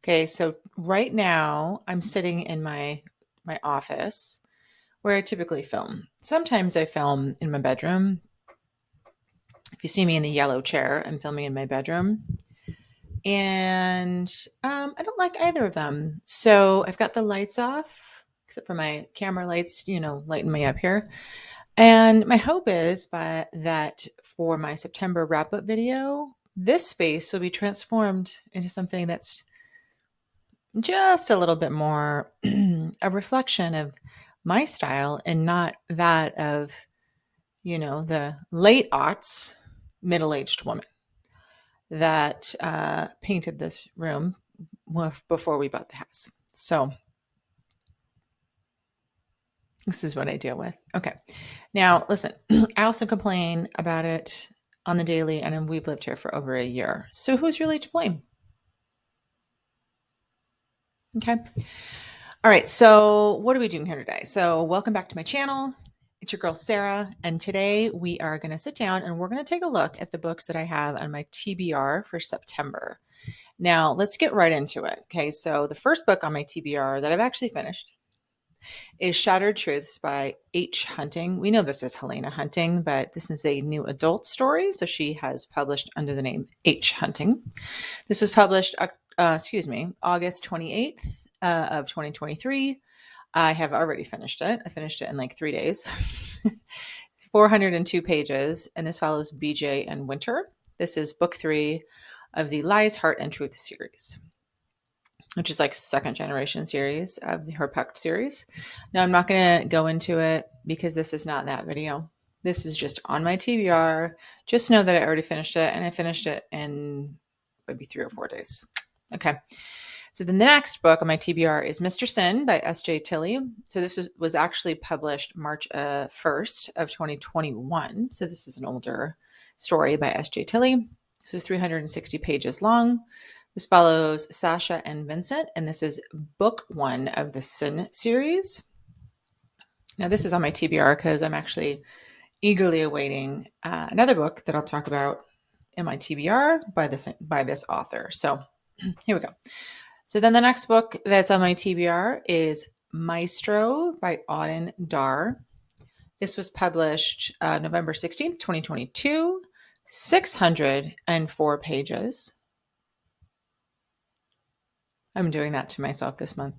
Okay, so right now I'm sitting in my office where I typically film. Sometimes I film in my bedroom. If you see me in the yellow chair, I'm filming in my bedroom. And I don't like either of them. So I've got the lights off, except for my camera lights, lighting me up here. And my hope is that for my September wrap up video, this space will be transformed into something that's just a little bit more a reflection of my style and not that of, the late aughts middle aged woman that painted this room before we bought the house. So this is what I deal with. Okay. Now, listen, I also complain about it on the daily, and we've lived here for over a year. So who's really to blame? Okay. All right. So what are we doing here today? So welcome back to my channel. It's your girl, Sarah. And today we are going to sit down and we're going to take a look at the books that I have on my TBR for September. Now let's get right into it. Okay. So the first book on my TBR that I've actually finished is Shattered Truths by H. Hunting. We know this is Helena Hunting, but this is a new adult story. So she has published under the name H. Hunting. This was published, August 28th of 2023. I have already finished it. I finished it in like 3 days. 402 pages, and this follows BJ and Winter. This is book 3 of the Lies, Heart, and Truth series, which is like second generation series of her Pucked series. Now, I'm not going to go into it because this is not that video. This is just on my TBR. Just know that I already finished it, and I finished it in maybe 3 or 4 days. Okay. So then the next book on my TBR is Mr. Sin by S.J. Tilley. So this was actually published March 1st of 2021. So this is an older story by S.J. Tilley. This is 360 pages long. This follows Sasha and Vincent, and this is book 1 of the Sin series. Now this is on my TBR because I'm actually eagerly awaiting another book that I'll talk about in my TBR by this author. So here we go. So then the next book that's on my TBR is Maestro by Auden Dar. This was published November 16th, 2022, 604 pages. I'm doing that to myself this month.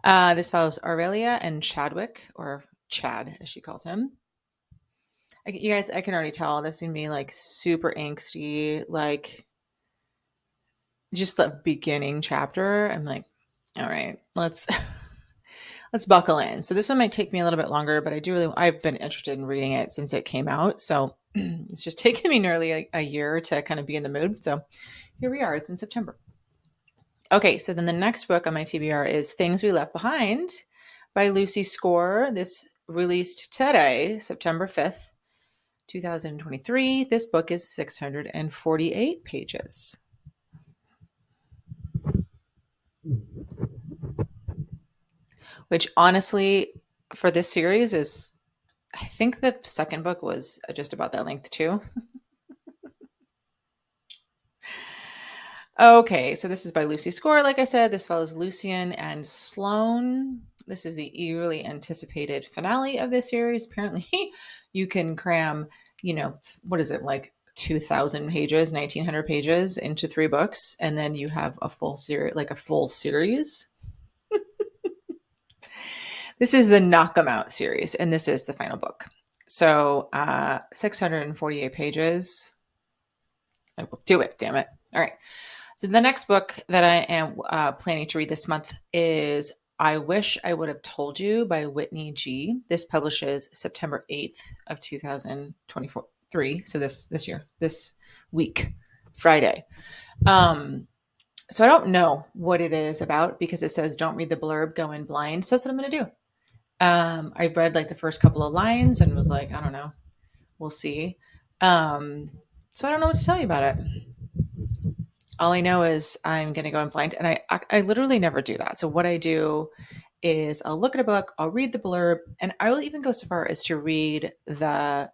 This follows Aurelia and Chadwick, or Chad, as she calls him. You guys, I can already tell this is going to be like super angsty, like just the beginning chapter. I'm like, all right, let's buckle in. So this one might take me a little bit longer, but I've been interested in reading it since it came out. So it's just taken me nearly a year to kind of be in the mood. So here we are. It's in September. Okay. So then the next book on my TBR is Things We Left Behind by Lucy Score. This released today, September 5th, 2023. This book is 648 pages. Which honestly, for this series I think the second book was just about that length too. Okay, so this is by Lucy Score. Like I said, this follows Lucian and Sloane. This is the eagerly anticipated finale of this series. Apparently, you can cram, what is it, like 2,000 pages, 1,900 pages into 3 books, and then you have a full series, like a full series. This is the Knock 'em Out series, and this is the final book. So 648 pages. I will do it, damn it. All right. So the next book that I am planning to read this month is I Wish I Would Have Told You by Whitney G. This publishes September 8th of 2023. So this year, this week, Friday. So I don't know what it is about because it says don't read the blurb, go in blind. So that's what I'm going to do. I read like the first couple of lines and was like, I don't know, we'll see. So I don't know what to tell you about it. All I know is I'm going to go in blind, and I literally never do that. So what I do is I'll look at a book, I'll read the blurb, and I will even go so far as to read the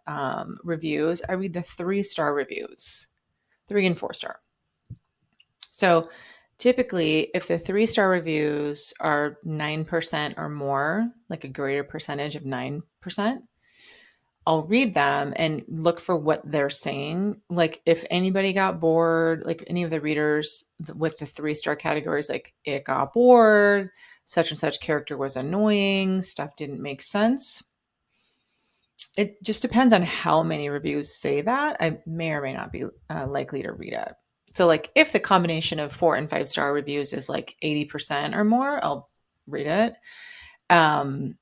reviews. I read the 3-star reviews, 3 and 4 star. So Typically, if the 3-star reviews are 9% or more, like a greater percentage of 9%, I'll read them and look for what they're saying. Like if anybody got bored, like any of the readers with the 3-star categories, like it got bored, such and such character was annoying, stuff didn't make sense. It just depends on how many reviews say that. I may or may not be likely to read it. So like if the combination of 4 and 5-star reviews is like 80% or more, I'll read it. I've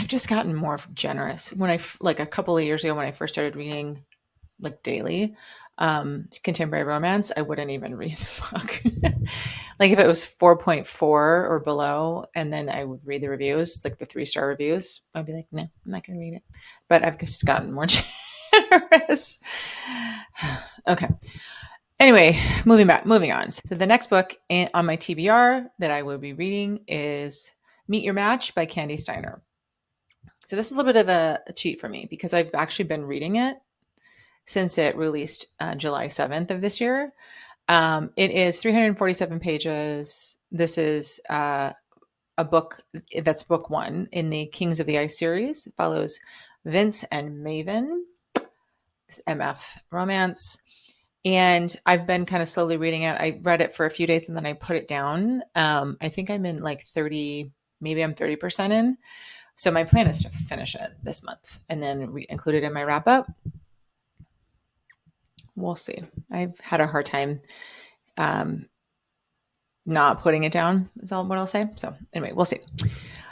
just gotten more generous. When like a couple of years ago, when I first started reading like daily contemporary romance, I wouldn't even read the book. Like if it was 4.4 or below, and then I would read the reviews, like the 3-star reviews, I'd be like, no, I'm not going to read it. But I've just gotten more generous. Okay. Anyway, moving on. So the next book on my TBR that I will be reading is Meet Your Match by Candy Steiner. So this is a little bit of a cheat for me because I've actually been reading it since it released July 7th of this year. It is 347 pages. This is a book that's book 1 in the Kings of the Ice series. It follows Vince and Maven, this MF romance. And I've been kind of slowly reading it. I read it for a few days and then I put it down. I think I'm in like 30, maybe I'm 30% in. So my plan is to finish it this month and then include it in my wrap up. We'll see. I've had a hard time not putting it down is all what I'll say. So anyway, we'll see.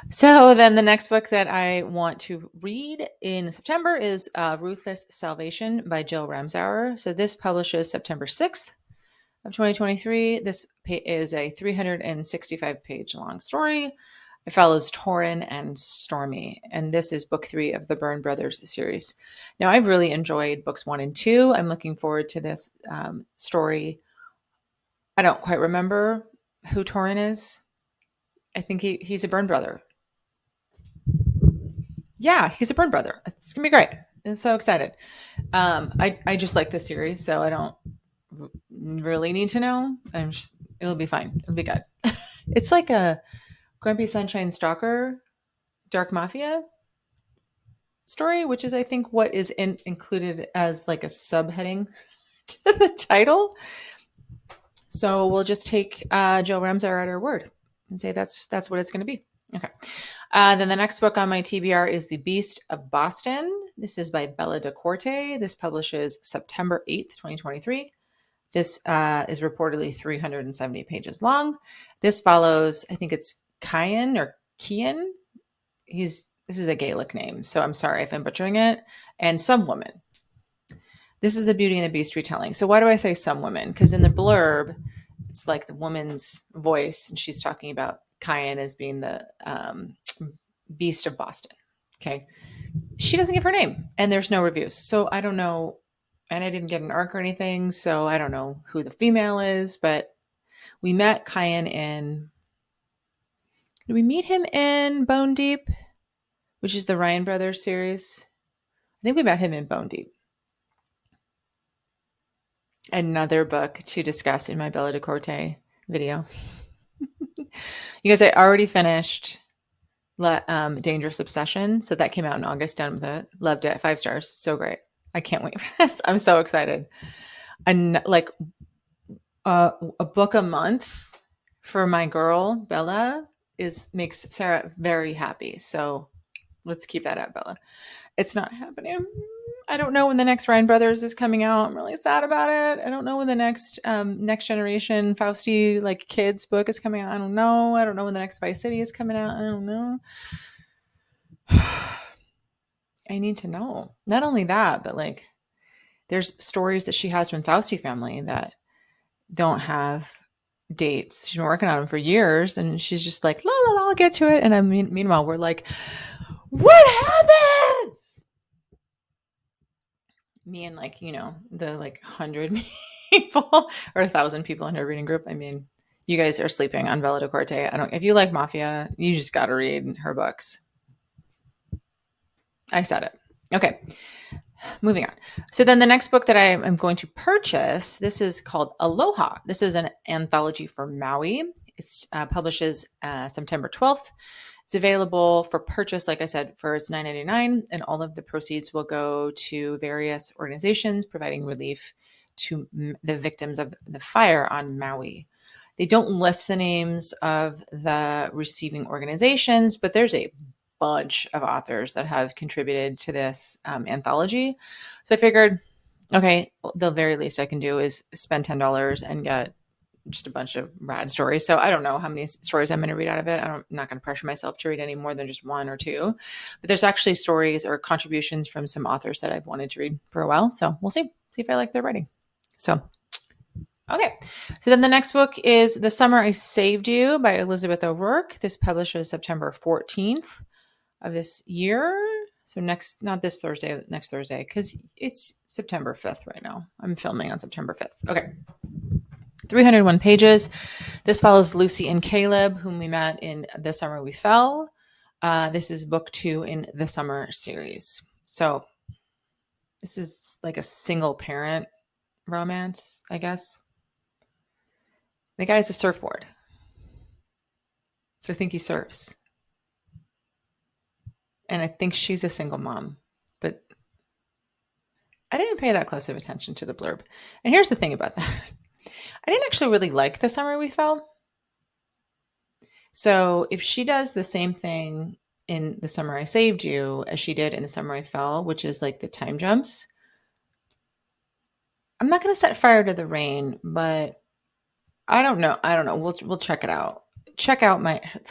So then the next book that I want to read in September is Ruthless Salvation by Jill Ramsauer. So this publishes September 6th of 2023. This is a 365 page long story. It follows Torin and Stormy, and this is book 3 of the Byrne Brothers series. Now, I've really enjoyed books 1 and 2. I'm looking forward to this story. I don't quite remember who Torin is. I think he's a Byrne brother. Yeah, he's a Byrne brother. It's going to be great. I'm so excited. I just like this series, so I don't really need to know. It'll be fine. It'll be good. It's like a Grumpy Sunshine Stalker, Dark Mafia story, which is, I think, what is included as like a subheading to the title. So we'll just take Jill Ramsauer at her word and say that's what it's going to be. Okay. Then the next book on my TBR is The Beast of Boston. This is by Bella DeCorte. This publishes September 8th, 2023. This is reportedly 370 pages long. This follows, I think it's Kian or Kian. This is a Gaelic name, so I'm sorry if I'm butchering it. And some woman. This is a Beauty and the Beast retelling. So why do I say some women? Because in the blurb, it's like the woman's voice, and she's talking about Kian as being the Beast of Boston. Okay. She doesn't give her name, and there's no reviews. So I don't know, and I didn't get an arc or anything, so I don't know who the female is, but we met Kian in... Did we meet him in Bone Deep, which is the Ryan Brothers series? I think we met him in Bone Deep. Another book to discuss in my Bella DeCorte video. You guys, I already finished Dangerous Obsession. So that came out in August, done with it. Loved it. 5 stars. So great. I can't wait for this. I'm so excited. And like a book a month for my girl, Bella, makes Sarah very happy. So let's keep that up, Bella. It's not happening. I don't know when the next Ryan Brothers is coming out. I'm really sad about it. I don't know when the next Next Generation Fausti like kids book is coming out. I don't know. I don't know when the next Vice City is coming out. I don't know. I need to know. Not only that, but like there's stories that she has from Fausti family that don't have dates. She's been working on them for years, and she's just like, la la la, I'll get to it. And meanwhile, we're like, what happens? Me and like, the like 100 people or 1,000 people in her reading group. I mean, you guys are sleeping on Bella DeCorte. If you like Mafia, you just got to read her books. I said it. Okay. Moving on. So then the next book that I am going to purchase, this is called Aloha. This is an anthology for Maui. It publishes September 12th. It's available for purchase, like I said, for it's $9.99, and all of the proceeds will go to various organizations providing relief to the victims of the fire on Maui. They don't list the names of the receiving organizations, but there's a bunch of authors that have contributed to this anthology. So I figured, okay, the very least I can do is spend $10 and get just a bunch of rad stories. So I don't know how many stories I'm going to read out of it. I'm not going to pressure myself to read any more than just one or two. But there's actually stories or contributions from some authors that I've wanted to read for a while. So we'll see if I like their writing. So, okay. So then the next book is The Summer I Saved You by Elizabeth O'Rourke. This publishes September 14th of this year. So not this Thursday, next Thursday, because it's September 5th right now. I'm filming on September 5th. Okay. 301 pages. This follows Lucy and Caleb, whom we met in The Summer We Fell. This is book 2 in the Summer series. So this is like a single parent romance, I guess. The guy's a surfboard. So I think he surfs. And I think she's a single mom, but I didn't pay that close of attention to the blurb. And here's the thing about that. I didn't actually really like The Summer We Fell. So if she does the same thing in The Summer I Saved You as she did in The Summer I Fell, which is like the time jumps, I'm not going to set fire to the rain, but I don't know. We'll check it out. Check out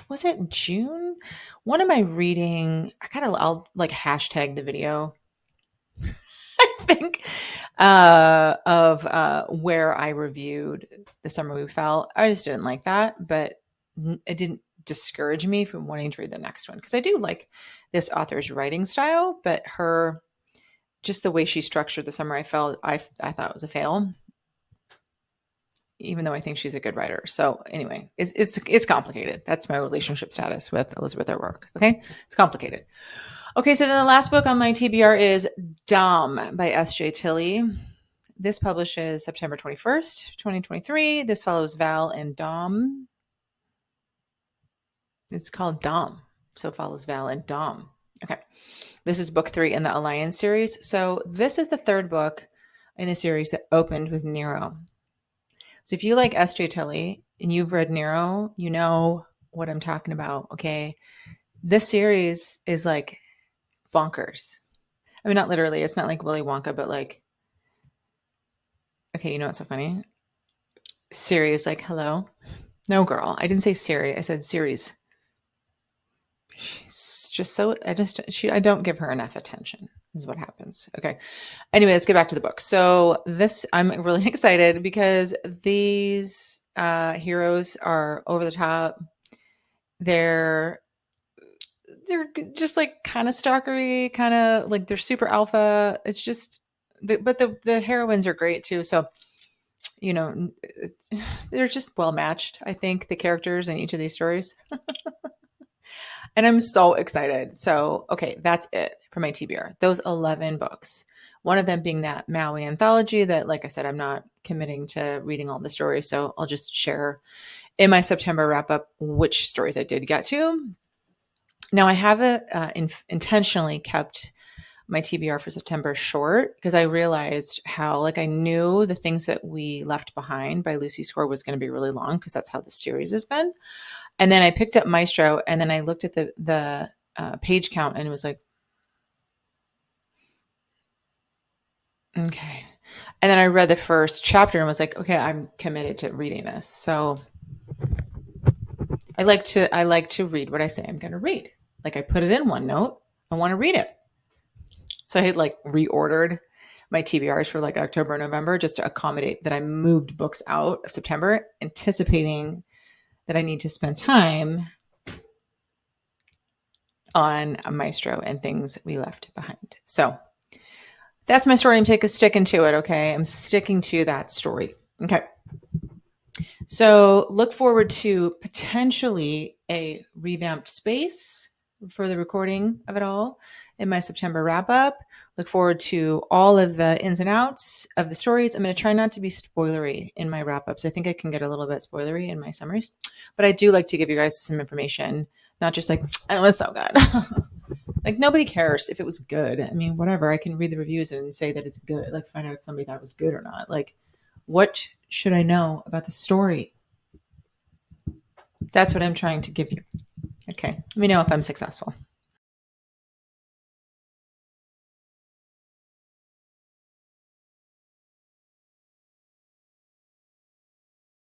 was it June? One of my reading, I'll like hashtag the video. I think of where I reviewed The Summer We Fell. I just didn't like that, but it didn't discourage me from wanting to read the next one because I do like this author's writing style, but just the way she structured The Summer I Fell, I thought it was a fail, even though I think she's a good writer. So anyway, it's complicated. That's my relationship status with Elizabeth O'Rourke. Okay, it's complicated. Okay, so then the last book on my TBR is Dom by S.J. Tilley. This publishes September 21st, 2023. This follows Val and Dom. It's called Dom, so it follows Val and Dom. Okay, this is book 3 in the Alliance series. So this is the third book in the series that opened with Nero. So if you like S.J. Tilley and you've read Nero, you know what I'm talking about, okay? This series is like bonkers. I mean, not literally. It's not like Willy Wonka, but like, okay, you know what's so funny? Siri is like, hello? No, girl. I didn't say Siri. I said series. She's just so, I don't give her enough attention is what happens. Okay. Anyway, let's get back to the book. So I'm really excited because these heroes are over the top. They're just like kind of stalkery, kind of like they're super alpha. It's just, but the heroines are great too. So, they're just well matched. I think the characters in each of these stories. And I'm so excited. So, okay, that's it for my TBR. Those 11 books. One of them being that Maui anthology that, like I said, I'm not committing to reading all the stories. So I'll just share in my September wrap up which stories I did get to. Now, I have intentionally kept my TBR for September short because I realized how, I knew the things that we left behind by Lucy Score was going to be really long because that's how the series has been. And then I picked up Maestro and then I looked at the page count and it was like, okay. And then I read the first chapter and was like, okay, I'm committed to reading this. So I like to read what I say I'm going to read. Like I put it in OneNote. I want to read it. So I had reordered my TBRs for October, November, just to accommodate that I moved books out of September, anticipating that I need to spend time on Maestro and things we left behind. So that's my story. I'm sticking to it. Okay. I'm sticking to that story. Okay. So look forward to potentially a revamped space for the recording of it all in my September wrap up. Look forward to all of the ins and outs of the stories. I'm going to try not to be spoilery in my wrap ups. I think I can get a little bit spoilery in my summaries, but I do like to give you guys some information, not just like, oh, it was so good. Like, nobody cares if it was good. I mean, whatever. I can read the reviews and say that it's good. Like, find out if somebody thought it was good or not. Like, what should I know about the story? That's what I'm trying to give you. Okay. Let me know if I'm successful.